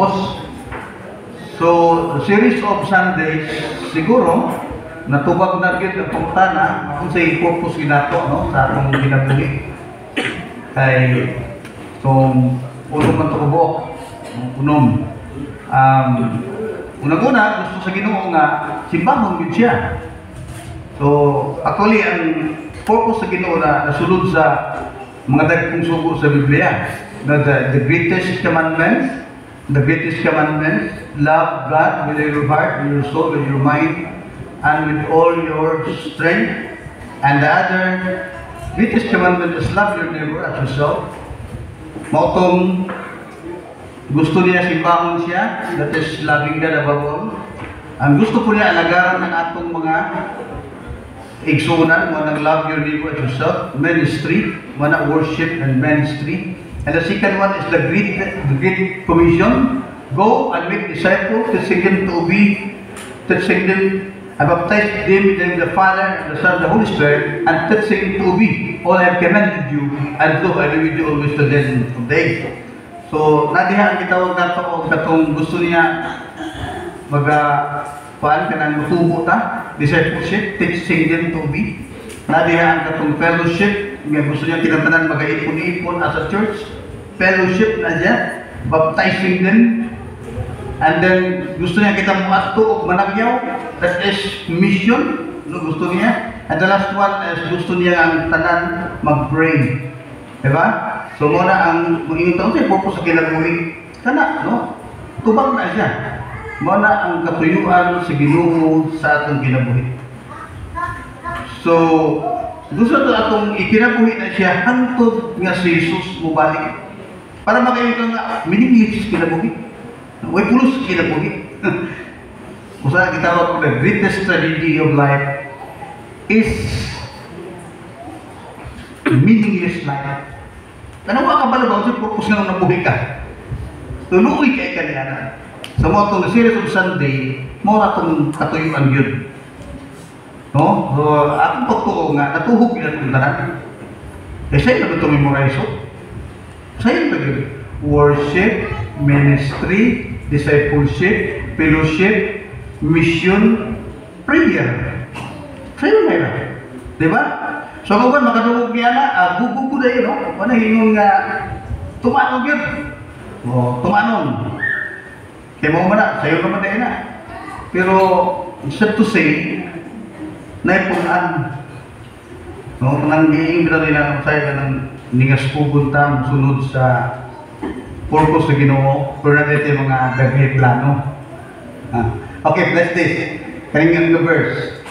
purpose. So, series of Sundays, siguro, natubag na gyud ang pangutana kung sa purpose ginato, no, sa atong ginabuhi. Kay, so, unong man ito kabuok, unom. Unang-una, gusto sa Ginoo nga, simbahon yun siya. So, actually, ang purpose sa Ginoo na nasulod sa mga dagkong sugo sa Biblia, na the greatest commandments, love God with your heart, with your soul, with your mind, and with all your strength. And the other greatest commandment is love your neighbor as yourself. Mautong gusto niya simbahon siya, that is loving God above all. Ang gusto po niya alagaran ng atong mga igsunan, mo ng love your neighbor as yourself, ministry, mo na worship and ministry. And the second one is the great commission. Go and make disciples, teaching them to obey, teaching them and baptize them in the name of the Father and the Son and the Holy Spirit, and teaching them to obey all I have commanded you, and lo, I do with you always to the end of days. So, nadihaan kitawag na ito o katong gusto niya paan ka ng mutubo ta, discipleship, teaching them to obey. Nadihaan katong fellowship, nga gusto niya tinatanan mag-ipon-ipon as a church, fellowship na siya, baptizing them, and then gusto niya kita mo ato o managyaw, that is mission, no, gusto niya. And the last one is gusto niya ang tanan mag-pray. Diba? So muna ang mga taon siya, purpose sa kinabuhi, kana, no? Tubag na siya. Muna ang katuyuan sa Ginoo sa atong kinabuhi. So, gusto ito atong ikinabuhi na siya hantod nga si Jesus mubalik. Para makayong nga, miniglis kinabuhi. Way pulos kinabuhi. Kung saan kitawag ko, the greatest tragedy of life is meaningless life. Ano ka kabalabaw sa purpose nga nabuhi ka? Tuluoy kay kaniyana. Sa mga itong series of Sunday, mo na itong katuyuan yun. No? So, akong totoo nga, natuhog yun itong tanan. Eh, sa'yo na ito memorize o? Sa'yo na yun. Worship, ministry, discipleship, fellowship, mission, prayer. Sa'yo na yun. Diba? So, kung ba, makadungog niya na, gugugo na yun, no? Ano yung tumanog yun? O, tumanog. Kaya mo na, sa'yo naman na yun na. Pero, sad to say, naipunan. No, nang giing bila rin ang sa'yo ng ningas pupunta, sunod sa purpose na Ginoo, pero na dito yung mga daghay plano. Okay, let's this. Kaningan the verse.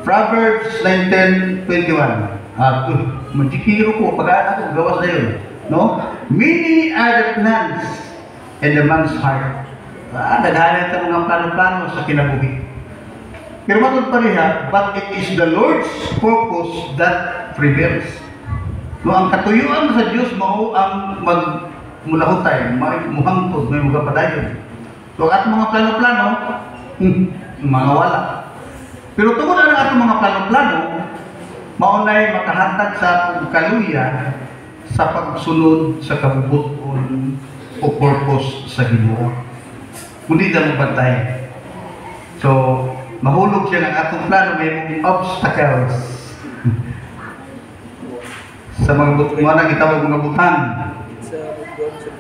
Proverbs 19:21. Magkikiro ko, pag-aana ko, gawas na yun. No? Many are the plans in the man's heart. Naghanap ito mga plano-plano sa kinabuhi. Pero matod pa rin but it is the Lord's purpose that prevails. No, ang katuyuan sa Diyos mao ang magmulahutay, muhangtod, may mga padayon. So at mga plano-plano, mga wala. Pero tungkol na atong mga plano-plano, maunay makahatag sa atong kaluya sa pagsunod sa kabubuton o purpose sa Ginoo. Kundi na mabantay. So, mahulog siya ng atong plano, may obstacles. Sa mga na itawag mga butang,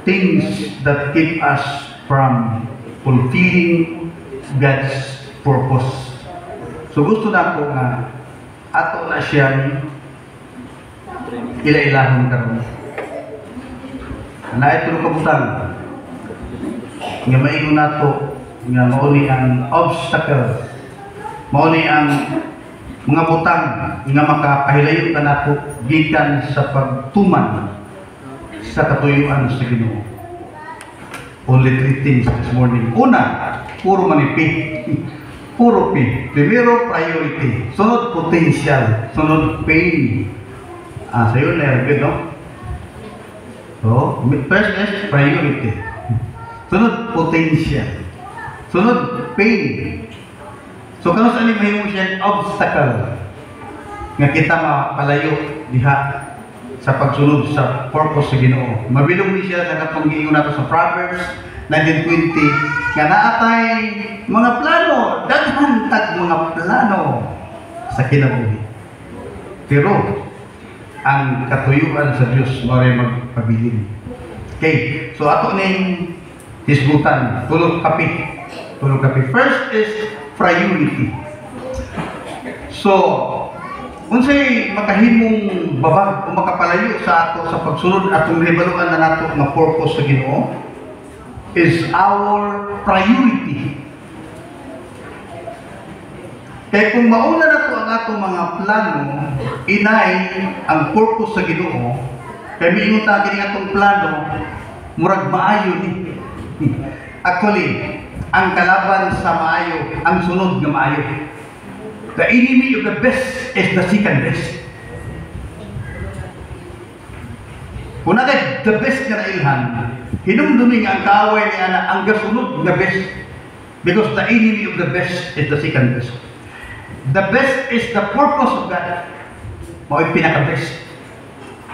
things that keep us from fulfilling God's purpose. So gusto na ako nga ato na siya ila-ilahon karon. Na ito kabutang nga maingon nato nga mauni ang obstacle, mauni ang mga butang nga makapahilayo ka nato gikan sa pagtuman sa katuyuan sa Ginoo. Only three things this morning. Una, puro manipi. Puro P. Primero, priority. Sunod, potential. Sunod, pain. Sa'yo na yun, no? So, first is priority. Sunod, potential. Sunod, pain. So, kano saan yung mahimo siya obstacle nga kita mapalayo diha sa pagsunod sa purpose sa Ginoo. Mabilong ni siya sa katong giingon nato sa Proverbs 19:20 nga naatay mga plano, daghan tag mga plano sa kinabuhi. Pero ang katuyuan sa Dios maray magpabilin. Okay, so ato ning hisgutan, tulog kapi. First is priority. So, unsay makahimong babag o makapalayo sa ato sa pagsunod atong hibaluan na nato nga purpose sa Ginoo is our priority. Kaya kung mauna na to ang ato mga plano, inay ang purpose sa Ginoo, kaya miingon ta gini atong plano, murag maayo ni. Actually, ang kalaban sa maayo, ang sunod nga maayo. The enemy of the best is the second best. Kung agad the best nga nailhan, hinumdumi nga ang kaaway ni ana ang gasunod nga best. Because the enemy of the best is the second best. The best is the purpose of God. Mao'y pinaka-best.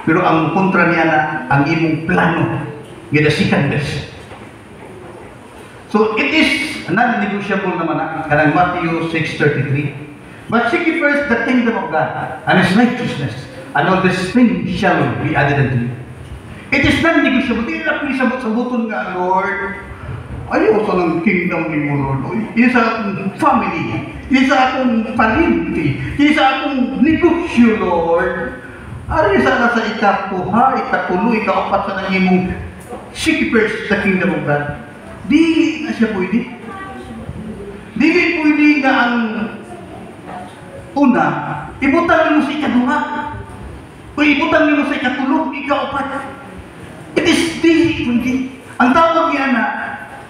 Pero ang kontra niya na ang imong plano, nga the second best. So it is non-negotiable naman na kanang Matthew 6:33. But seek ye first the kingdom of God and His righteousness, and all these things shall be added unto you. It is non-negotiable. Di na sabot-saboton nga, Lord. Ayaw sa ng kingdom ni mo, Lord. Hindi sa akong family. Hindi sa akong parinti. Hindi sa akong negosyo, Lord. Ari sana sa ikapuha, ikatulo, ikaapat sa nang imong seek first the kingdom of God. Di na siya pwede. Di pwede nga ang una, ibutang mo sa ikaduha. O ibutang mo sa ikatulog, ikaapat. It is di pwede. Ang tawag niya na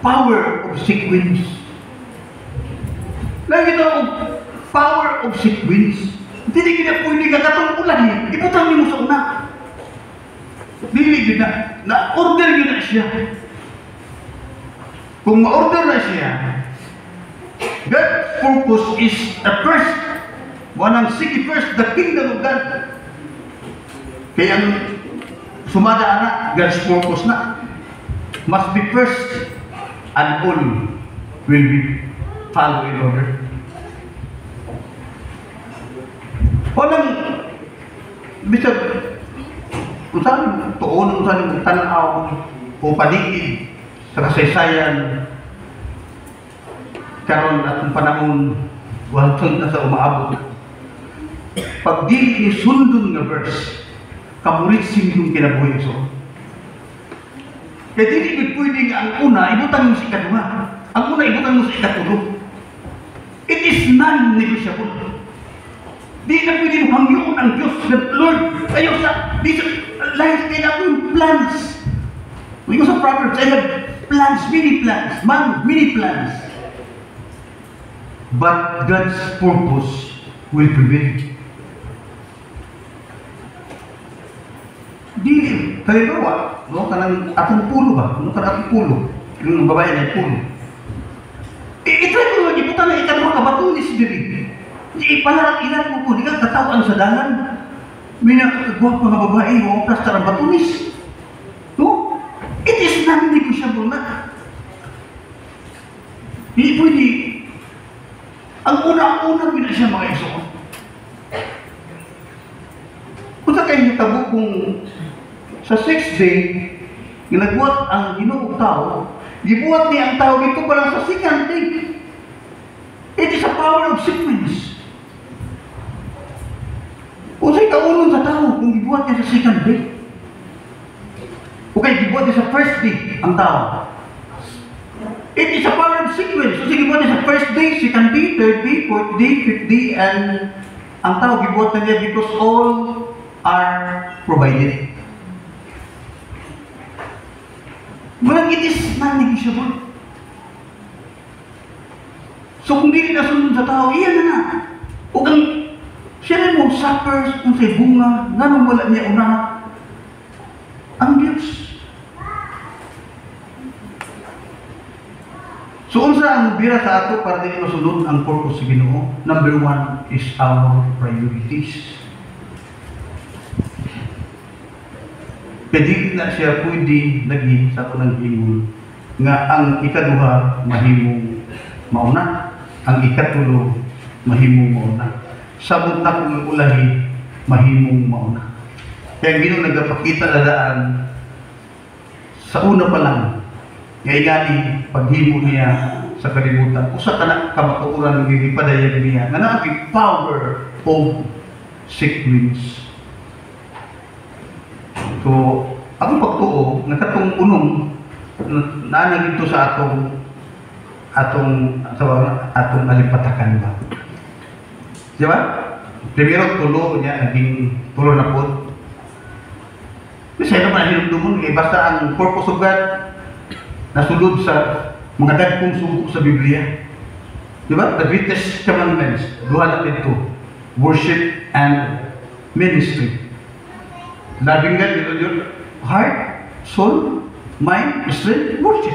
power of sequence. Lagi ito ang power of sequence. Hindi kita pwede kakatong ulan. Ibutang mo sa una. Dili kita. Na-order nyo na siya. Kung ma-order na siya, God's purpose is the first. Wanang seek first the kingdom of God. Kaya ang sumada na, God's purpose na, must be first and all will be follow in order. Walang bisag kung saan tuon, kung saan tanaw o paligid sa kasaysayan karon atong panahon wantod na sa umaabot. Pag di ni sundon nga verse, kamuritsin yung kinabuhi so. Kaya di pwede nga ang una, ibutang mo sa ikaduha. Ang una, ibutang mo sa ikatulog. It is non-negotiable. Di na pwede mo hangyoon ang Diyos na Lord. Ayaw sa, di sa, life kaya ako yung plans. We go sa Proverbs, I have plans, many plans, many plans. But God's purpose will prevail. Dili, halimbawa, no, kanang atong pulo ba? No, kanang atong pulo. Yung babae na pulo. Itry ko lagi, puta na ikanwa ka, batulis diri. Ipalarang ilan mo po, di ka katawaan sa dalan. May nagagwa na babae, o plastar ang batulis. No? It is non-negotiable na. Hindi pwede. Ang una-una pina siya mga iso. Kung sa kayo tabo kung sa 6th day, ginagbuhat ang Ginoo tao, gibuhat niya ang tao dito parang sa 2nd day. It is a power of sequence. Kung sa'y kaunon sa tao, kung gibuhat niya sa 2nd day, okay, gibuhat niya sa 1st day ang tao. It is a power of sequence. So, gibuhat niya sa 1st day, 2nd day, 3rd day, 4th day, 5th day, and ang tao gibuhat na niya because all are provided. Walang it is non-negotiable. So kung di na sunod sa tao, iyan na. O kung siya rin mo suffers, kung sa'y bunga, nanong wala niya una, ang Diyos. So unsa ang bira sa ato para din masunod ang purpose sa Ginoo? Number 1 is our priorities. Kaya di na siya pwede lagi sa kanang ingon nga ang ikaduha mahimong mauna, ang ikatulo mahimong mauna. Sabot na kung ulahi, mahimong mauna. Kaya Ginoo nagpakita na daan sa una pa lang, nga ingani paghimo niya sa kalibutan. Usa ka na kamatuoran ng gipadayag niya nga naabig power of sequence. So, ang pagtuo, nakatong unong naanag ito sa atong alipatakan ba. Di ba? Primero, tulo niya, naging tulo na po. Kasi ano man hinumdumon, basta ang purpose of God, nasulod sa mga dagkong sugo sa Biblia. Di ba? The greatest commandments, duha na ito, worship and ministry. Loving God with your heart, soul, mind, strength, worship.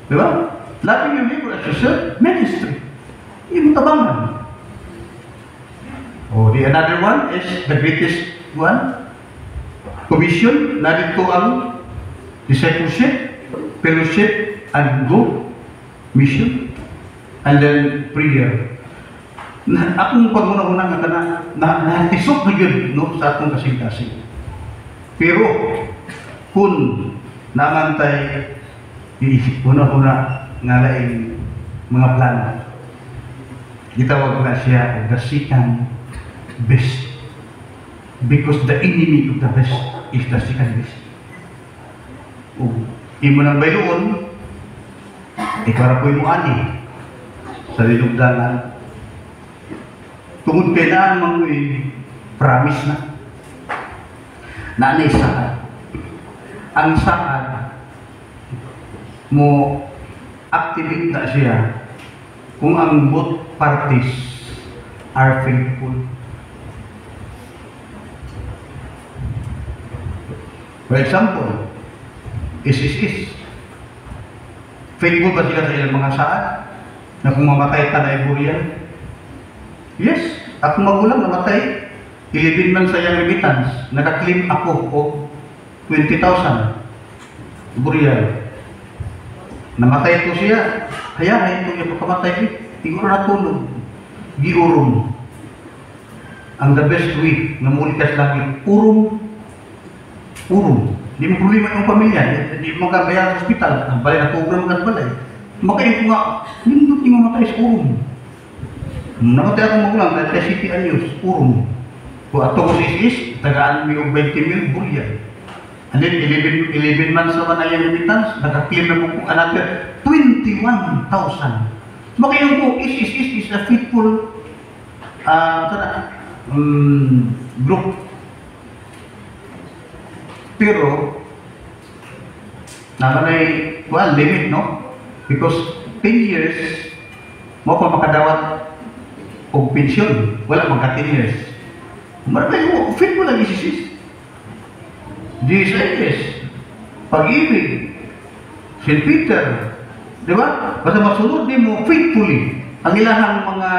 Di ba? Loving your neighbor as yourself, ministry. Yung tabangan. Oh, the another one is the greatest one. Commission, narito ang discipleship, fellowship, and go. Mission. And then prayer. Akong pagmuna-una nga natisok na yun no, sa atong kasing-kasing. Pero, kung namantay una-una nga laing mga plano, gitawag na siya the second best. Because the enemy of the best is the second best. Imo nang bayloon, ikaw po mo ani sa linugdanan. Tungod kay naan mga promise na. Naanay saad. Ang saad mo activate na siya kung ang both parties are faithful. For example, is. Faithful ba sila sa ilang mga saad? Na kung mamatay ka na ay burial? Yes, ako magulang namatay. 11 man sa iyang remittance. Naka-claim ako o 20,000. Burial. Namatay ito siya. Kaya ito yung pagkamatay. Tinguro na tulog. Giurom. Ang the best way na mulikas langit. Urom. Hindi mo problema yung pamilya. Hindi mo magkabayar sa hospital. Ang balay na program ka sa balay. Makain ko nga, hindi mo mamatay sa urom. Namatay akong magulang, dahil City Anyos, urom. Kung ato ko is, tagaan mo yung 20 mil, burial. And then, 11 months naman na yung remittance, naka-claim na mo kung another 21,000. Makain ko, is a faithful group. Pero, naman ay, limit, no? Because 10 years, mo pa makadawat o pensyon, wala magka 10 years. Marami mo, fit mo lang isisis. Jesus, pag-ibig, St. Peter, di ba? Basta masunod din mo faithfully ang ilahang mga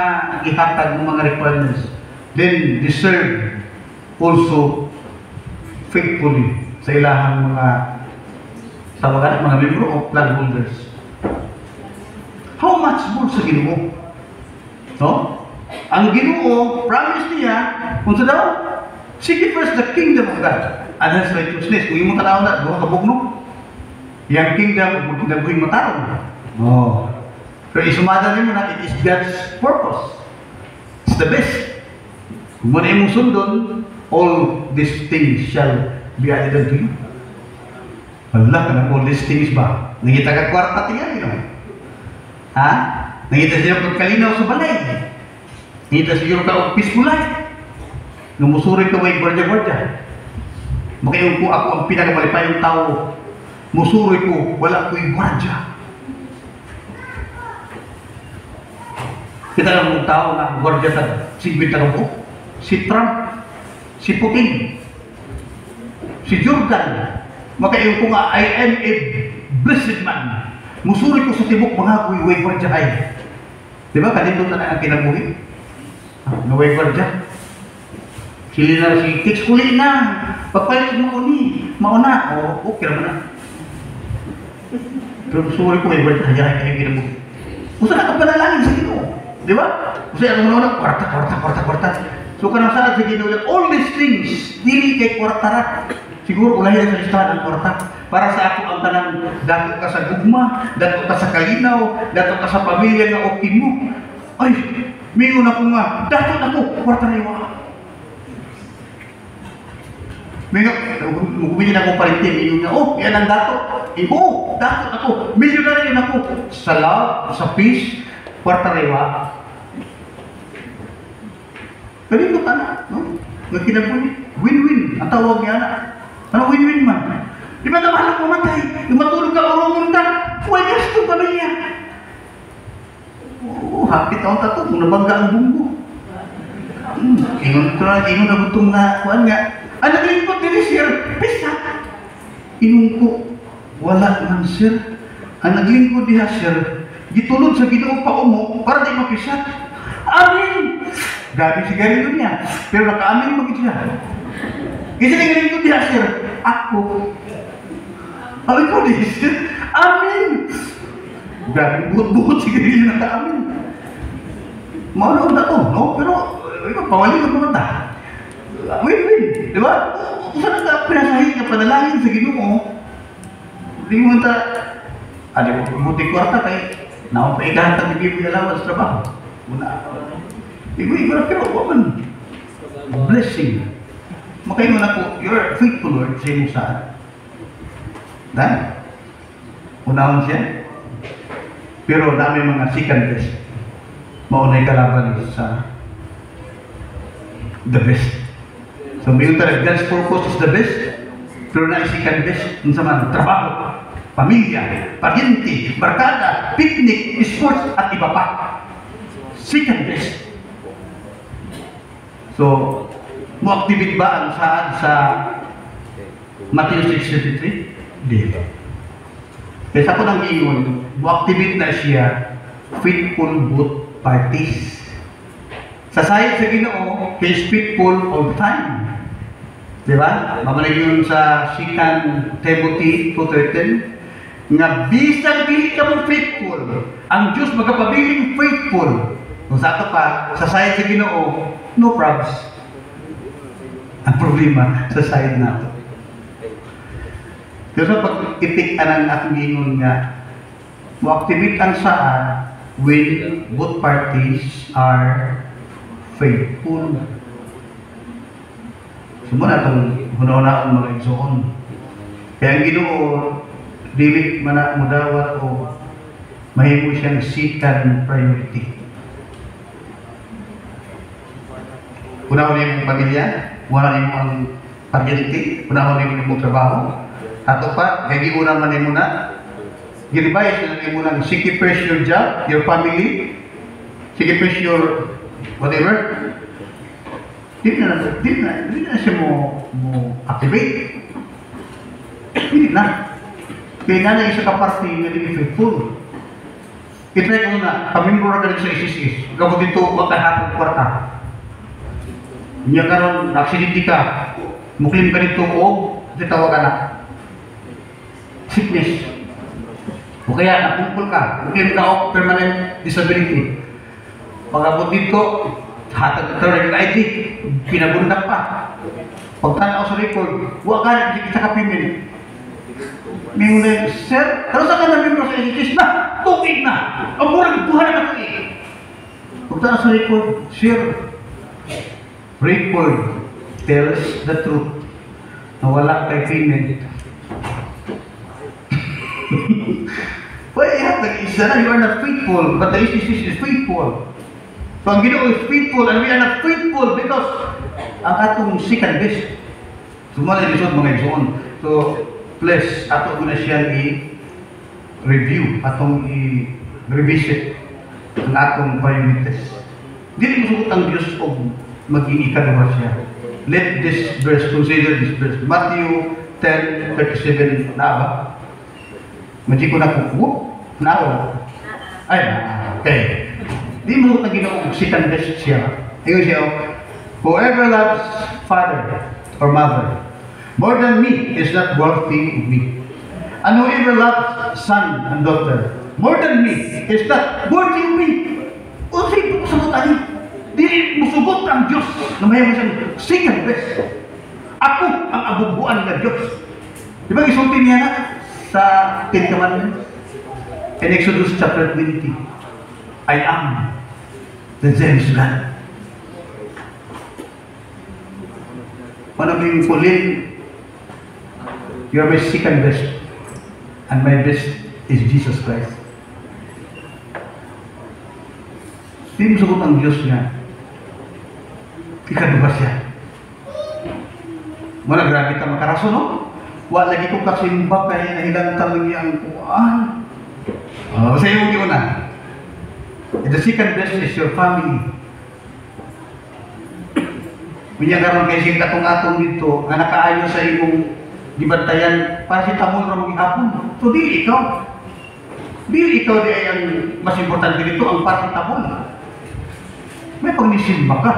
ihatag ng mga requirements. Then, deserve also faithfully sa ilahang mga tawagan, mga membro of flag holders. How much more sa Ginoo? No? Ang Ginoo, promise niya, kung sa daw, seek first the kingdom of God and His righteousness. Kung yung mga tanaw na, doon kabugnog. Yung kingdom, buhay mataraw. Oh. Pero isumada niyo na, it is God's purpose. It's the best. Kung muna yung sundon, all these things shall be added unto you. Wala ka na all these things ba? Nangita ka kwarta tiyan, you know? Ha? Nangita siya pagkalinaw sa balay. Nangita siya ka peaceful life. Numusurin ka may gwardiya-gwardiya. Makayon ko ako ang pinakamalipayong tao. Musuri ko, wala ko'y gwardiya. Kita lang mong tao na gwardiya sa 50 ko. Si Trump, si Putin, si Jordan. Makayon ko nga, I am a blessed man. Musuri ko sa tibok mga kuy-way gwardiya ay. Di ba? Kanindot na ang kinabuhi. Naway gwardiya. Sili na si Tix kuli na. Pagpalit mo ko ni. mauna, okay naman na. Pero sorry ko, may word na hayaan kayo ginamot. Usa na kapanalangin sa Ginoo. Di ba? Usa ang mga kwarta. So kanang saan sa Ginoo, all these things, dili kay kwarta ra. Siguro ulahin sa listahan ang kwarta. Para sa ako ang tanang, dato ka sa gugma, dato ka sa kalinaw, dato ka sa pamilya nga okay mo. Ay, mingon ako nga, dato na ko, kwarta na iwa. Magubigin ako parintin, mingon nga, yan ang dato. Dato ako, milyonaryo na ako. Sa love, sa peace, kwarta na iwa. Kanino ka na, no? Nagkinabuli, win-win, ang tawag niya na. Ano win-win man? Di ba naman ako mamatay? Yung matulog ka urungon ka, huwag gasto pa niya. Happy taon tato, kung nabangga ang bunggo. Ingon na butong na, kuhan nga. Ang naglingkod din sir, pisa. Inong ko, wala man sir. Ang naglingkod diha sir, gitulod sa Ginoo pa umo, para di mapisat. Amin! Gabi si Garilo niya, pero naka-amin mo siya. Kasi naglingkod diha sir, ako. Sabi ko di sir, amin! Gabi, buhot-buhot si Garilo naka-amin. Maulog na to, no? Pero, pawali ko naman ta. Win-win, di ba? Kung saan ka pinasahin ka panalangin sa Ginoo, hindi mo ta, buti kwarta kay, naon pa ikahatag ni Biblia alawan sa trabaho. Muna, igo na pero waman. Blessing. Makaingon ako, you're faithful Lord sa iyong saan. Dahil, unahon siya. Pero dami mga second best. Maunay kalaban sa the best. So, may talaga, God's purpose is the best. Pero na-second best, sa mga trabaho, pamilya, paryente, barkada, picnic, sports, at iba pa. Second best. So, mo-activate ba ang saan sa Matthew 6:33? Di ba? Kaya sa ko nang iyon, mo-activate na siya faithful both parties. Sa sayad sa Ginoo, he is faithful all the time. Di ba? Mamalig yun sa 2 Timothy 2:13 nga bisag dili ka mo faithful, ang Diyos magapabiling faithful. Kung sa ato pa, sa sayad sa Ginoo, no problems. Ang problema sa sayad nato. Pero sa pag-itik anang akong gingon nga, mo-activate ang saan when both parties are faithful. Sumuna itong hunahuna ang mga igsoon. Kaya ang Ginoo, dili man na mudawat o mahimo siyang second priority. Unahon yung pamilya, unahon yung ang paryente, unahon yung trabaho. Ato pa, kaya una man yung muna, ginibay na yung munang sige first your job, your family, sige first your whatever. Di na siya mo activate. Hindi na. Kaya nga na isa ka-party na hindi faithful. Itry ko na, pamimbro na sa ISIS. Gabo dito, magkahapong kwarta. Niya karon aksidente ka, muklim ka dito o, titawag ka na. Sickness. O kaya, napungkol ka, muklim ka o permanent disability. Pag-abot dito, hatag ito rin yung ID, pinabundak pa. Pagtanaw sa record, huwag ka rin, kita ka pimin. May muna, sir, pero saan ka na-member sa ISIS na? Tukig na! Ang murang buhan na ito eh! Pagtanaw sa record, sir, record tells the truth na wala kay pimin. Well, isa na, you are not faithful, but the ISIS is faithful. So, ang Ginoo is faithful and we are not faithful because ang atong second best. Sumala yung lisod mga igsoon. So, please, ato ko na siya i-review, atong i-revisit ang atong priorities. Dili mo sugot ang Diyos o maging ikaduha siya. Let this verse, consider this verse. Matthew 10:37 na ba? Madi ko na kukuha? Na ba? Ay, okay. Di mo na Ginoo second best siya. Ayun siya, whoever loves father or mother More than me is not worthy of me. And whoever loves son and daughter more than me is not worthy of me. O sige po sa mga di musugot ang Diyos na may siyang second best. Ako ang abubuan ng Diyos. Di ba isulti niya na sa Ten Commandments? In Exodus chapter 20, I am the jealous God. Manabing pulin, you're my second best, and my best is Jesus Christ. Hindi mo sagot ang Diyos niya. Ikaduba siya. Muna grabe ka makaraso, no? Wala lagi ko kasimba kaya nahilang talaga ang kuhaan. Sa iyo yung una. The second best is your family. Kunya karon kay sing katong-atong dito, nga nakaayo sa imong gibantayan para si tamon ra mong hapon. So dili ikaw. Dili ikaw di ay ang mas importante dito ang para tamon. May pagnisimba ka.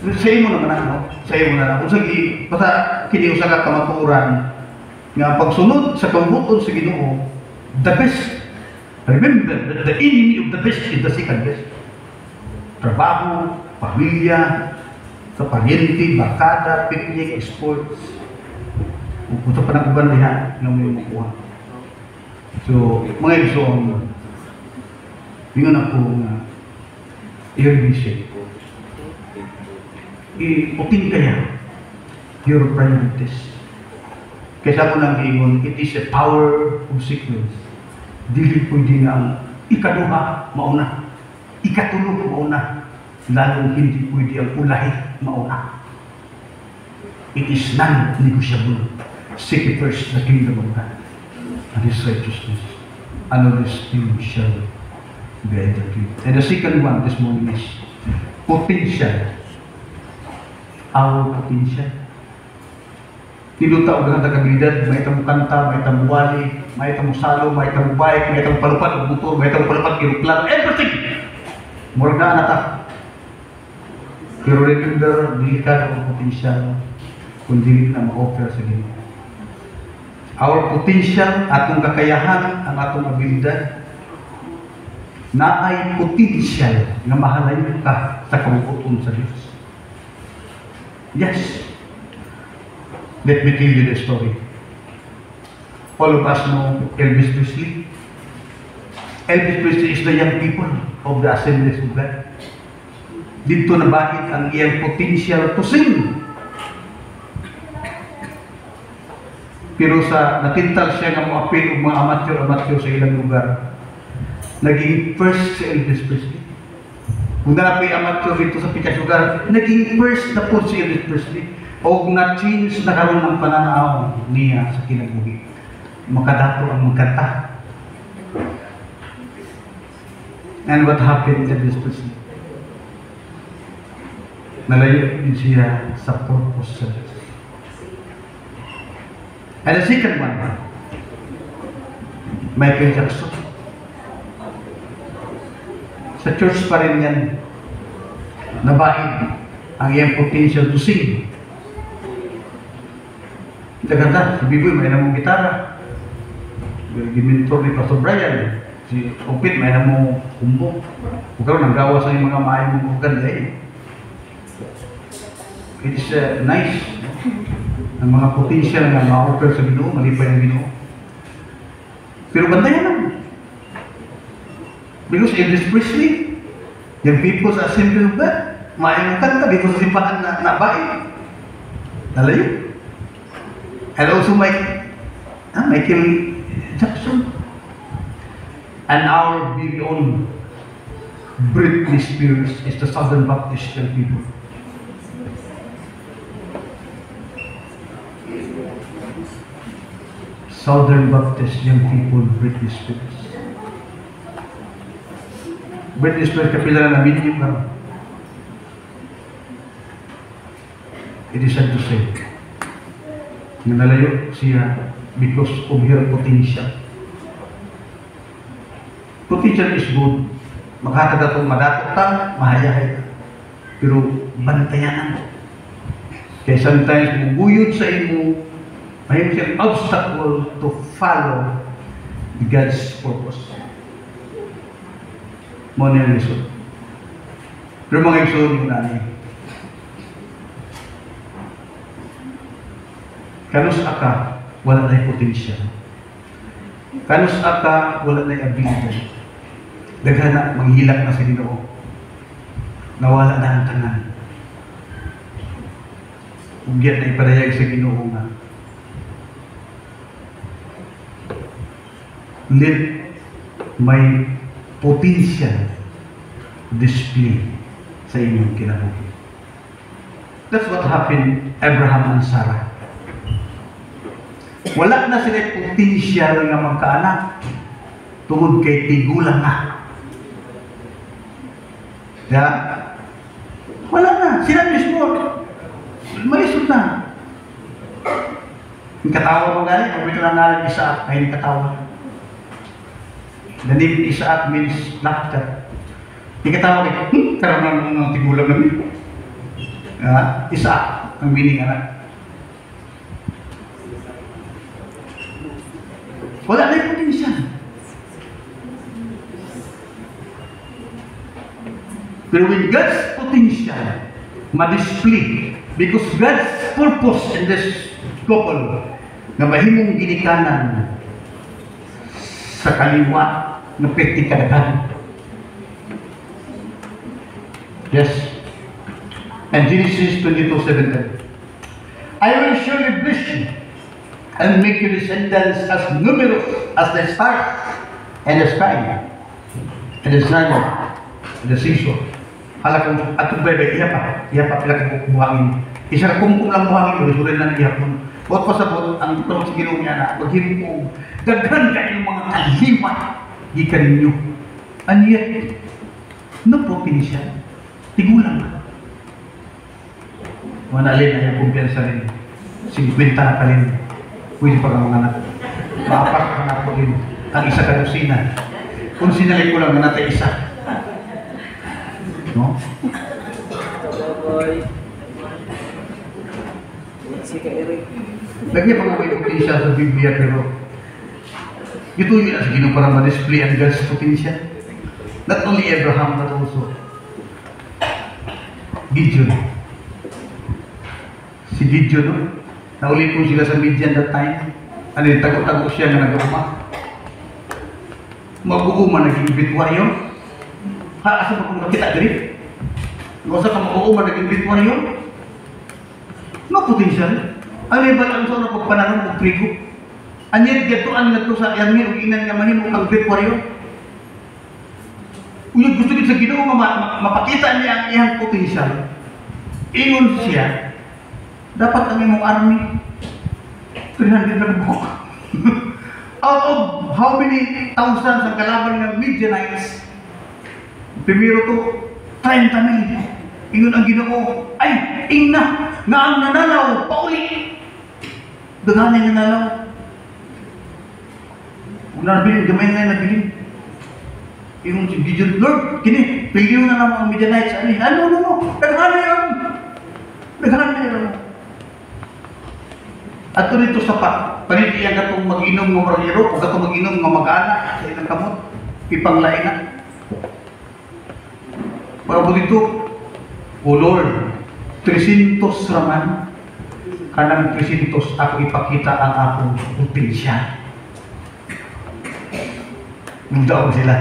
Sa imo naman ano? Sa imo na lang. Kung sige, basta kini usa ka kamatuoran nga pagsunod sa kabuton sa Ginoo, the best. Remember that the enemy of the best is the second best. Trabaho, pamilya, sa paryente, barkada, picnic, sports. Kung ito pa nag-uban niya, yung may makuha. So, mga gusto ang yun ako nga i-revisit. I-uting kaya your priorities. Kaysa ko nang ingon, it is a power of sequence. Dili pwede nga ang ikaduha, mauna. Ikatulog, mauna. Lalong hindi pwede ang ulahi, mauna. It is non-negotiable. Seek first the kingdom of God and His righteousness, and all these things shall be added to you. And the second one this morning is potential. Our potential. Tinuta o ganda kabilidad, may itang kanta, may itang buwali, may itang salo, may itang bike, may itang palupad o motor, may itang palupad kiruklan, everything! Murag na anata. Pero remember, dili ka ng potential kung dili na ma-offer sa Ginoo. Our potential, atong kakayahan, ang atong abilidad, na ay potential na mahalayo ka sa kabubuton sa Diyos. Yes. Let me tell you the story. All of us know Elvis Presley. Elvis Presley is the young people of the Assemblies of God. Dito na bakit ang iyang potential to sing. Pero sa natintal siya ng mga apil o mga amateur sa ilang lugar, naging first si Elvis Presley. Kung napay amateur dito sa pikas lugar, naging first na po si Elvis Presley. O na-change na karoon ng pananaw niya sa kinabuhi. Makadato ang magkanta. And what happened to Elvis Presley? Nalayo din siya sa purpose sa Diyos. And the second one, Michael Jackson. Sa church pa rin yan, nabain ang iyang potential to sing. Kaganda, si Biboy may namong gitara. Gimentor ni Pastor Brian. Si Opit may namong kumbo. Huwag nang gawa sa mga maayong mga ganda eh. It is nice. Ang mga potential na ma-offer sa Ginoo, malipay ang Ginoo. Pero bantayan lang. Because Elvis Presley, yung people sa Assembly of God, maayong kanta dito sa simbahan na nabain. Nalayo. And also Michael Jackson. And our very own Britney Spears is the Southern Baptist people. Southern Baptist young people, Britney Spears. Britney Spears kapila na medium ka. It is sad to say. Nalayo siya because of her potential. Potential is good. Maghatag atong madatot ta, mahayahay ka. Pero bantayanan. Kaya sometimes muguyod sa imo, may siyang obstacle to follow God's purpose. Mo na yung lisod. Pero mga isod yung nanay. Kanus aka, wala na yung potential. Kanus aka, wala na yung ability. Daghan na, manghilak na sa Ginoo. Nawala na ang tanan. Ugyan na ipadayag sa Ginoo nga. Let my potential display sa inyong kinabuhi. That's what happened Abraham and Sarah. Wala na sila potential nga magkaanak tungod kay tigulang na. Yeah? Wala na. Sila mismo. Malisod na. Yung katawa mo galing, kung ito lang nalang Isaac, ay yung katawa. The name Isaac means laughter. Yung katawa kayo, karoon ng tigulang namin. Isaac, ang meaning anak. Wala na yung potential. Pero when God's potential ma-display, because God's purpose in this couple na mahimong ginikanan sa kaliwa ng peti kadaghan. Yes. And Genesis 22:7. I will surely bless you and make your descendants as numerous as the stars and the sky and the sun and the seashore. Hala kung atong bebe, iya pa pila kang buhangin. Isa ka kung lang buhangin, ulit lang iya po. Bot pa sa bot, ang tulong sa Ginoo niya na, maghimong po, daghan kayong mga kalima, gikan ninyo. And yet, no potential. Tigulang ka. Manalin na yung kumpiyansa rin. 50 na pa rin. Pwede pa kang mga anak. Maapak ka na po rin. Ang isa ka kusina. Kung sinalay ko lang na natin isa. No? Si Kak Eric. Lagi pa nga may potential sa Biblia, pero ito yun ang Ginoo para ma-display ang God's potential. Not only Abraham, but also Gideon. Si Gideon, no? Nauli po sila sa Midian that time. Ano yung tago-tago siya na nag-uma. Mag-uuma naging bitwaryo. Asa ba kung makita diri? Kung sa ka mag-uuma naging bitwaryo? No potential. Ano yung balang sa na pagpananon ng trigo? Anyad gatoan nga ito sa yamin o inan nga mahimo kang bitwaryo. Kung gusto din sa Ginoo nga mapakita niya ang iyang potential, ingon siya, dapat ang imong army 300 na buhok. Out of how many thousands ang kalaban ng Midianites, primero to 30,000. Ingon ang Ginoo, ay, ingna, nga ang nanalaw, pauli. Daghanay nanalaw. Kung nabilin, gamay na nabilin. Ingon si Gideon, Lord, kini, piliw na naman ang Midianites. No. Daghanay ang. At ito nito sa panitiyan ka itong mag-inom ng marahiro, o katong mag-inom ng mag-anak sa ilang kamot, ipanglain na. Para po dito, O Lord, 300 raman, kanang 300 ako ipakita ang akong potensya. Nagdaog sila.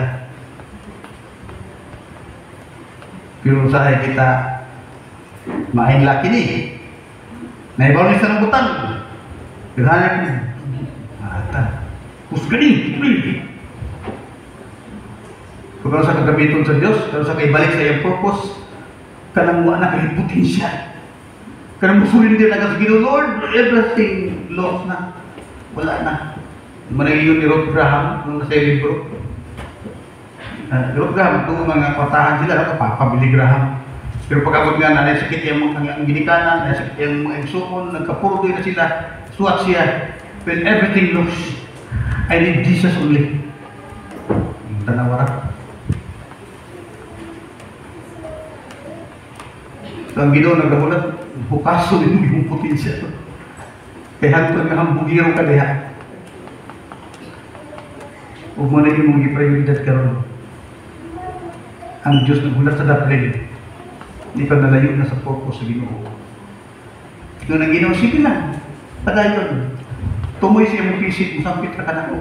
Pero sa kita, maing laki ni. Naibaw ni sa ng butang. Kaya ko, ata, kusganing, kung sa kagamiton sa Diyos, kung sa kaibalik sa iyong purpose, kanang mo anak yung potensya. Kanang musulin din agad sa Ginoo, Lord, everything lost na. Wala na. Manayon ni Rob Graham, nung nasa libro. Rob Graham, itong mga kwatahan sila, pabili Graham. Pero pagkabot nga na, sakit yung mga ginikanan, sakit yung mga insukon, nagkapurdo na sila, suwat siya. When everything lost, I need Jesus only. Tanawara. Ang Ginoo nagabulat, bukaso din mo yung potensya. Kaya hantod nga hambugiro ka diha. Huwag mo na yung mong iprioridad karon. Ang Diyos nagulat sa daplin. Hindi ka nalayo na sa purpose sa Ginoo. Doon ang Ginoo, sige lang. Padayon. Tumoy siya mong pisit, musampit ka na ko.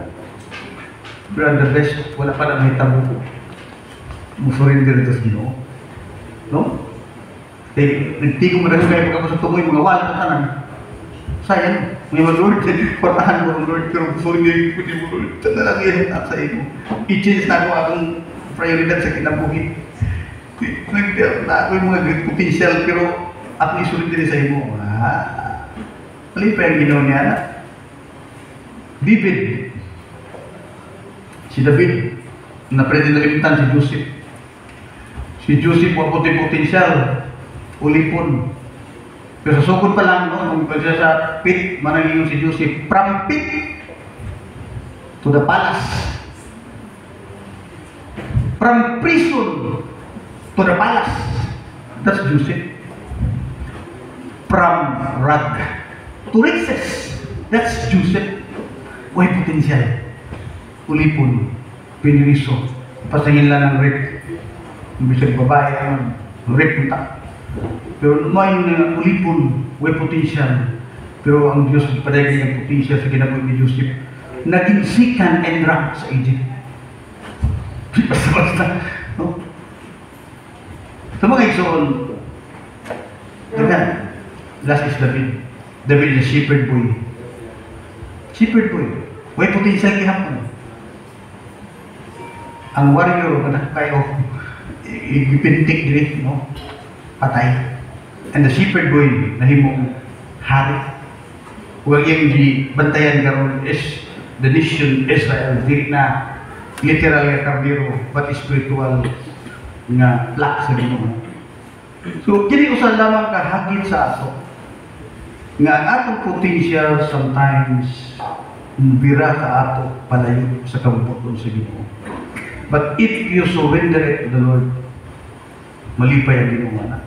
But the best, wala pa na may tabo. Musurrender ito sa Ginoo. No? Eh, nagtigo mo na rin kayo pagkakos sa tumoy, mga wala ka tanan. Sayang, may mga Lord, portahan mo, Lord, pero musurrender yung puti mo, Lord. Saan na lang yan at sa iyo. I-change na ako akong prioridad sa kinabuhi. Nag-deal na ako yung mga great potential, pero ako isurrender sa iyo. Mali pa yung ginawa niya na. David. Si David, na pwede nalimutan si Joseph. Si Joseph, waputi potensyal, ulipon. Pero sa sukod pa lang, no, kung siya sa pit, manangin si Joseph, from pit to the palace. From prison to the palace. That's Joseph. From rag to riches. That's Joseph. May potensyal. Ulipon, piniriso, pasangin lang ng rip. Bisag babae ang rip punta. Pero may ulipon, may potensyal. Pero ang Diyos padagay ng potensyal sa ginawa ni Joseph. Naging second and rank sa Egypt. Basta-basta. No? Sa mga igsoon, last is David. David is a shepherd boy. Shepherd boy. May potensyal gihapon. Ang warrior, kayo, ipintik diri, no? Patay. And the shepherd boy, nahimong hari. Huwag yung bantayan karon is the nation Israel. Dili na literal nga kambiro, but spiritual nga plak sa Ginoo. So, kini usan lamang kahagit sa ato. Nga ang atong potential sometimes bira ka ato palayo sa kabubuton sa Ginoo. But if you surrender it to the Lord, malipay ang Ginoo na.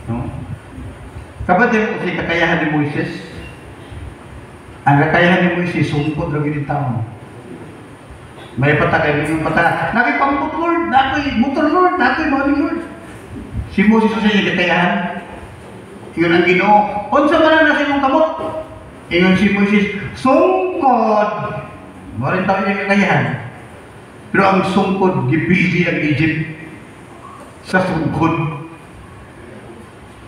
No? Kapatid mo si kakayahan ni Moises. Ang kakayahan ni Moises, sungkod lang yung taon. May patakay, may patakay. Nakipambot Lord, nako'y motor Lord, nako'y money Lord. Si Moses sa yung kakayahan. Yun ang Ginoo. Unsa man na sa imong kamot? Ingon si Moises, sungkod. Maraming tao yung kakayahan. Pero ang sungkod, gipili ang Egypt sa sungkod.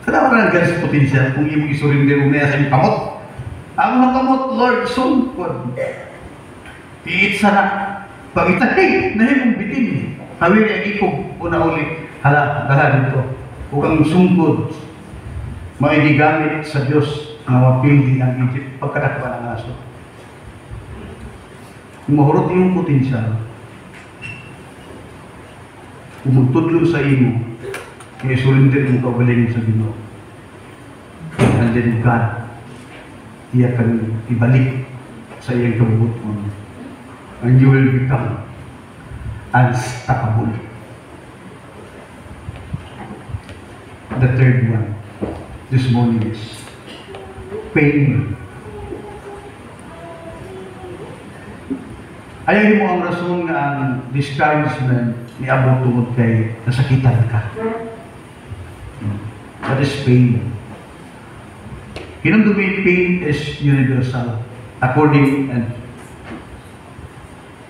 Sana ka ng ganas potensya kung imong isurrender mo na sa imong kamot. Ang mga kamot, Lord, sungkod. Iit sana. Pag-itay, nahimong bitin. Hawiri ang ikog, una uli. Hala dito. Huwag ang sungkod. Maidigamit sa Diyos ang mapili ang Egypt pagkadakpan ng aso. Kung mahurot yung potensyal, kung magtudlo sa imo, kaya surrender mo kabaling sa Ginoo. And then God, iya kan ibalik sa iyang kabubuton. And you will become unstoppable. The third one this morning is pain. Ayaw mo ang rason nga ang discouragement ni abot tungod kay nasakitan ka. That is pain. Hinumdumi, pain is universal. According to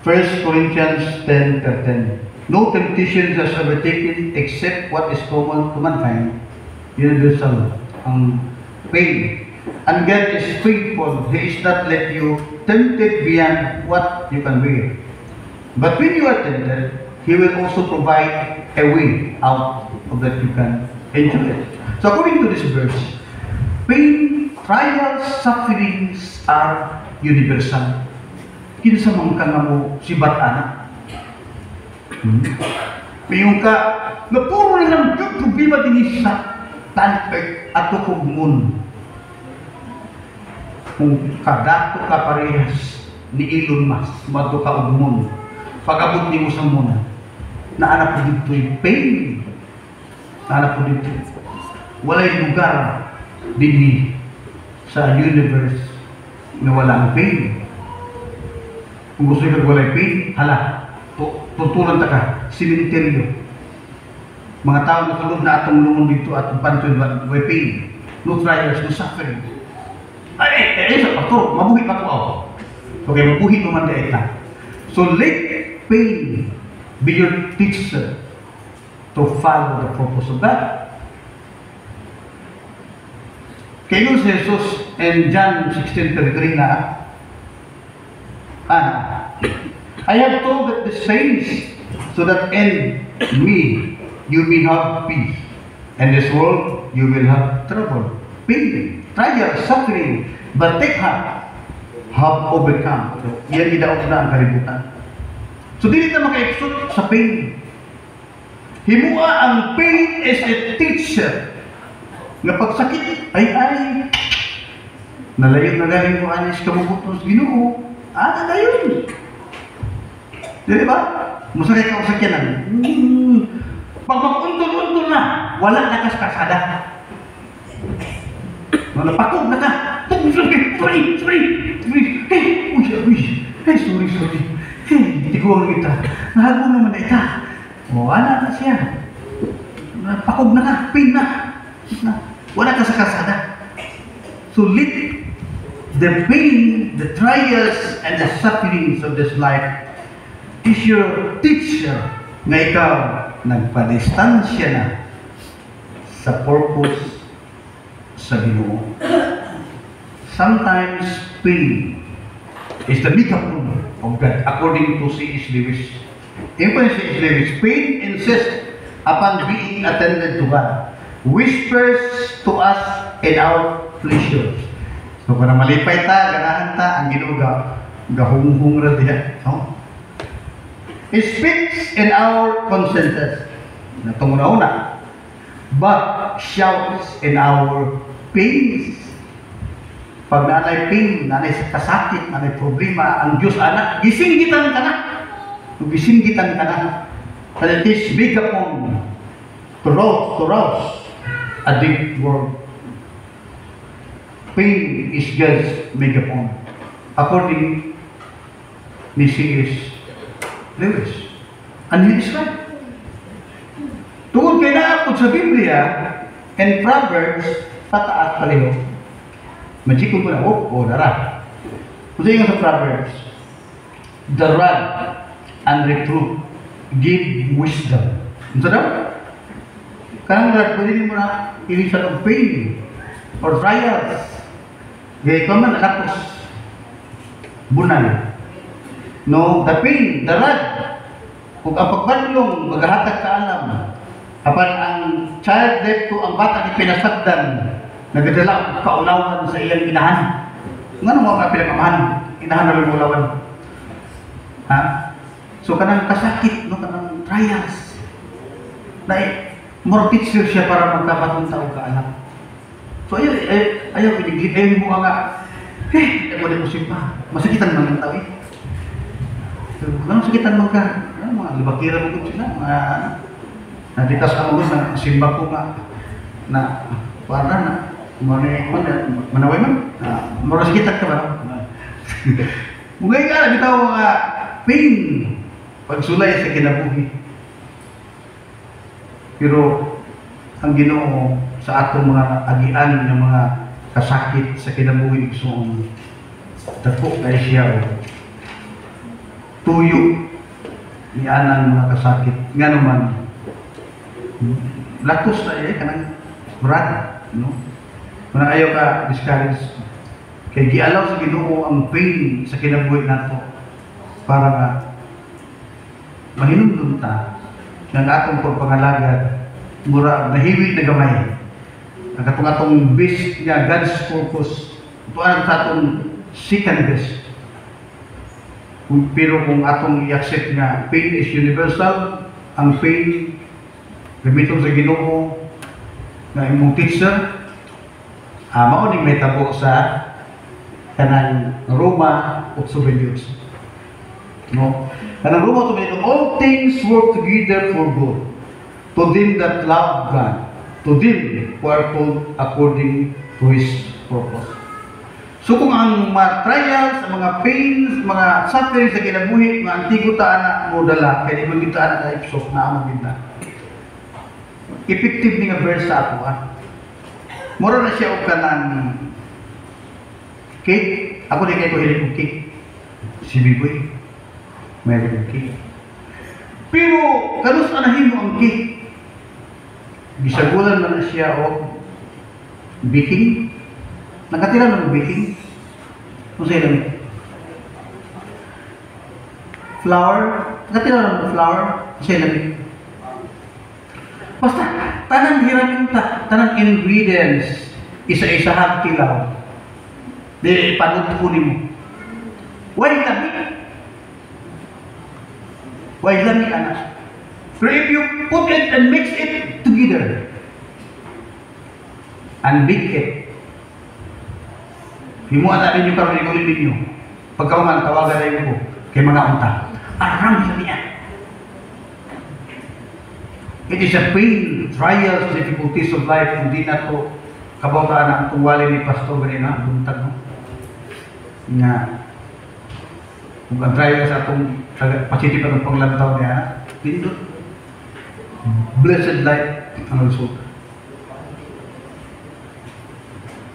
1 Corinthians 10:10. No temptation has overtaken except what is common to mankind. Universal. Ang pain. And God is faithful. He is not let you tempted beyond what you can bear. But when you are tempted, He will also provide a way out of that you can enjoy it. So according to this verse, pain, trials, sufferings are universal. Kinsa man ka nga mo sibat ana. Mayroon ka, na puro nilang problema din sa tanpeg at tukugmon. Kung kadato ka parehas ni Elon Musk, mato ka ugmon, pag-abot ni mo sa muna, naanap ko dito yung pain. Anak po dito. Walay lugar din sa universe na walang pain. Kung gusto nyo walay pain, hala, tutulan ta ka, simenteryo. Mga tao na tulog na atong lumon dito at pantuin way pain. No trials, no suffering. Ay, sa pastor, mabuhi pa ko ako. Okay, mabuhi mo man dahil na. So let pain be your teacher to follow the purpose of God. Kaya si Jesus in John 16:33 na, I have told the saints so that in me you may have peace. In this world you will have trouble, pain, trial, suffering, but take heart, have overcome. So, yan idaog na ang kalibutan. So, di nito maka-exot sa pain. Himua ang pain is a teacher. Nga pagsakit, ay, nalayo na galing mo anis kamubutos Ginoo. Na yun. Di ba? Masakit ka sakyanan. Pag mag-untol-untol na, wala na kasada. Napakog na ka. Sorry. Sorry. Hindi ko ang kita. Nahago naman na ita. Wala na siya. Napakog na ka. Pain na. Wala ka sa kasada. So let the pain, the trials, and the sufferings of this life is your teacher na ikaw nagpadistansya na sa purpose sa Ginoo. Sometimes pain is the megaphone of God according to C.S. Lewis. In C.S. Lewis, pain insists upon being attended to God, whispers to us in our pleasures. So para malipay ta, ganahan ta, ang Ginoo gahunghung ra diha. It speaks in our consciences. Natong una, but shouts in our pains. Pag nanay pain, nanay kasakit, nanay problema, ang Diyos anak, gisinggitan ka na. Gisinggitan ka na. And it is megaphone to rouse a deep world. Pain is God's megaphone. According to C.S. Lewis. And he is right. Tungkol kay naapod sa Biblia, in Proverbs, pataas pareho. Majikon ko na, dara. Kung sa sa Proverbs, the rod and reproof give wisdom. Ano daw? Karang rod, pwede mo na ilisan of pain or trials. Gaya ko man nakapos bunal. No, the pain, the rod. Kung ang pagbanlong, maghahatag ka alam. Kapag ang child death to ang bata ni pinasagdan, nagadala ang kaulawan sa iyang inahan. Nga nung mga pinagmamahan, inahan na lang ulawan. Ha? So kanang kasakit, no, kanang trials. Na more teacher siya para magkabatong tao ka alam. So ayaw biniglit, ayaw mo nga, ayaw mo din mo simpa. Masakitan man ng tao eh. Kung sakitan mo ka, mga libakira mo kung sila, nadikas ka mo na simba ko nga, na para na, manaway man, marasakitan ka ba? Mugay ka, bitaw mga pain, pagsulay sa kinabuhi. Pero, ang Ginoo sa atong mga agian ng mga kasakit sa kinabuhi, gusto mong dako kay siya o tuyo ni anang mga kasakit nga naman latos na kanang brad, no? Kung ayaw ka discourage kay gialaw sa Ginoo ang pain sa kinabuhi nato para nga mahinumdum ta ng atong pagpangalagad mura nahiwi na gamay ang atong best nga God's purpose ito ang atong second best. Pero kung atong i-accept nga pain is universal, ang pain gamiton sa Ginoo na imong teacher, mao ning may tabo sa kanang Roma 8:28. No? Kanang Roma 8:28, all things work together for good to to them that love God, to them who are called according to His purpose. So kung ang mga trials, ang mga pains, mga suffering sa kinabuhi, mga antigo taan mo dala, kaya di maging taan na ipsos na amang ginta. Effective ni nga verse sa ako, ha? Mura na siya o ka ng cake. Ako din kayo hilig ng cake. Si Biboy, mayroon ng cake. Pero, kanus anahin mo ang cake. Gisagulan na siya o baking. Nakatira ng baking. Kung sa'yo lang. Flour. Nakatira ng flour. Kung sa'yo lang. Basta, tanang hirap yung tanang ingredients. Isa-isa hagkilaw. Di, panutunin mo. Why lami? Why lami, anak? Pero if you put it and mix it together and bake it, himuan natin yung karoon yung ninyo. Pagkauman, tawagan na yun ko kay mga unta. Arang lami yan. It is a pain, trials, difficulties of life. Hindi na to kabautaan ang tuwali ni Pastor ganina, buntag mo. Nga, kung ang trials atong pasiti pa ng panglantaw niya, dito. Blessed life ang resulta.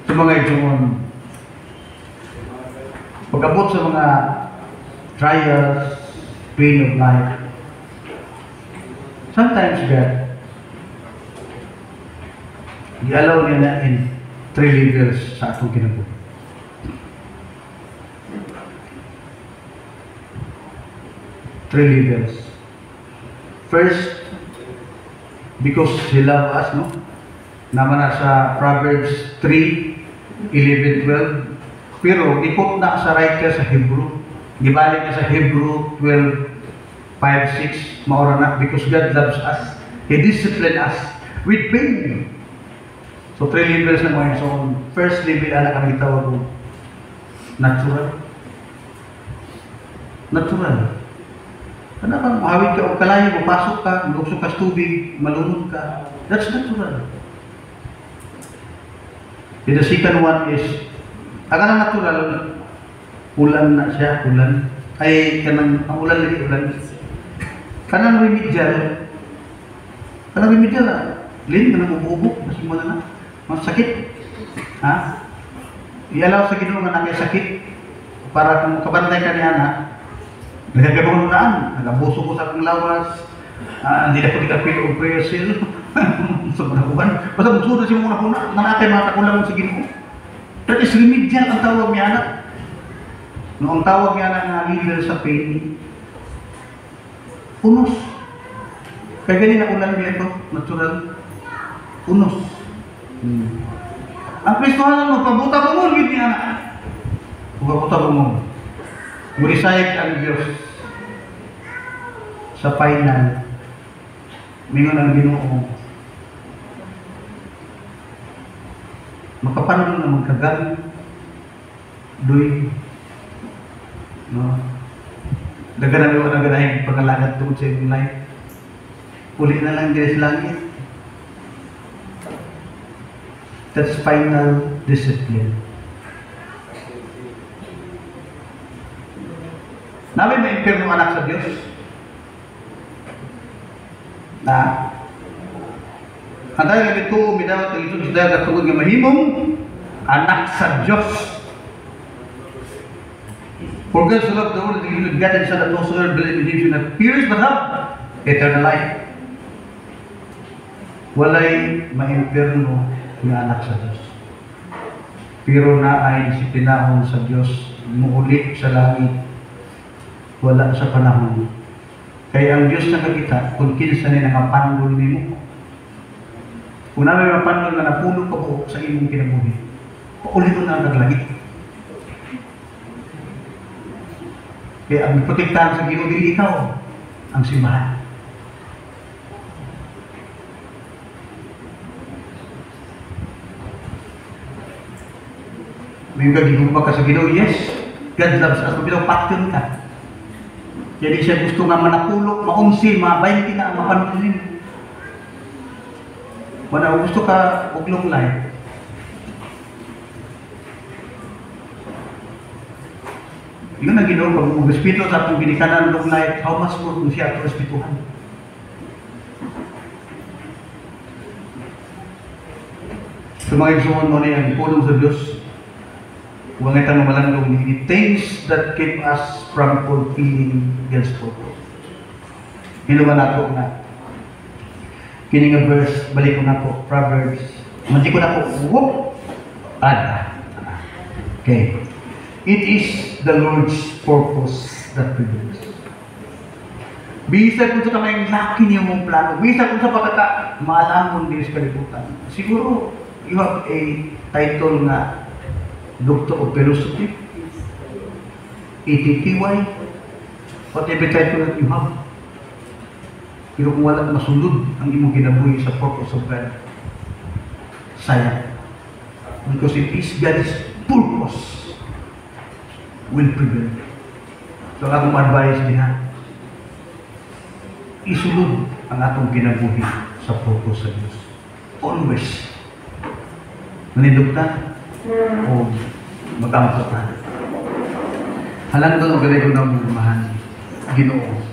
Sa mga itsong pag-abot sa mga trials, pain of life, sometimes God, i-allow niya na in 3 levels sa atong kinabuhi. Three levels. First, because He loves us, no? Naman na sa Proverbs 3, 11, 12. Pero, ipot na sa writer sa Hebrew. Gibalik na sa Hebrew 12, 5, 6, maura na, because God loves us. He disciplines us with pain. So, 3 levels na mga. So, first level, anak ang itawag mo. Natural. Natural. Ano bang mahawid ka o kalayo, mapasok ka, malusok ka sa tubig, malunod ka. That's natural. And the second one is, ang natural, ulan na siya, ulan. Ay, kanang, ang ulan lagi, ulan. Kanang remedial. Kanang remedial na. Lin, kanang ubo-ubo, masing mo na. Mas sakit. Ha? Ialaw sa Ginoo nga na may sakit. Para kung kabantay ka niya na, nagagabang naan, nagabuso ko sa akong lawas, hindi na ko dikapil o prayer seal. Sa mga kuban. Basta magsudo siya muna po na, nanakay mga takulang sa Ginoo. That is remedial ang tawag niya na. No, ang tawag niya na leader sa pain, unos. Kaya ganyan na ulan niya ito, natural. Unos. Ang Kristohanan mo, pabuta mo mo, gini anak. Pabuta mo. Murisayag ang Diyos sa final. Mingon ang Ginoo. Makapanon na magkagal. Doy. No? Dagana mo na ganahin pagkalagat tungkol sa iyong life. Uli na lang din sa langit. That's final discipline. Namin may impyerno anak sa Diyos. Na ang dahil naging tuo, midawat ang ito, dahil katungod nga mahimong anak sa Diyos. For God so loved the world that He gave God and Son that whosoever believe in Him should not perish but have eternal life. Walay maimpyerno nga anak sa Diyos. Pero na ay disiplinahon sa Diyos, muuli sa langit, wala sa panahon. Kaya ang Diyos nakakita, kung kinsa ni nangapanggol nimo. Kung namin mapanggol na napuno ka po sa imong kinabuhi, paulit mo na ang naglangit. Kaya ang protektahan sa Ginoo dili ikaw, ang simbahan. May gagigumba ka sa Ginoo, yes, God loves us, pero patyon ka. Jadi siya gusto nga manapulok, maumsil, mga 20 na ang mapanunin. Wala, gusto ka og long life. Yun ang ginawa pag mag-respeto sa atong ginikanan long life, how much more kung siya atong respetuhan. So mga igsoon mo na yung pulong sa Diyos, huwag nga itang malandong the things that keep us from fulfilling God's purpose. Hinuman nato na kini nga verse, balik ko na po, Proverbs. Manti ko na po, whoop! Ada. Okay. It is the Lord's purpose that prevails. Bisa kung sa kamay laki niyo mong plano, bisa kung sa pagkata, maalamon din sa kalibutan. Siguro, you have a title na Doctor of Philosophy, ATTY, whatever title that you have. Pero kung wala masunod ang imong ginabuhi sa purpose of God, sayang. Because it is God's purpose will prevail. So akong advice diha, isulod ang atong ginabuhi sa purpose sa Diyos. Always. Manindog ta o mag-amot ta. Halang doon ang galing ko na bumahan, Ginoo.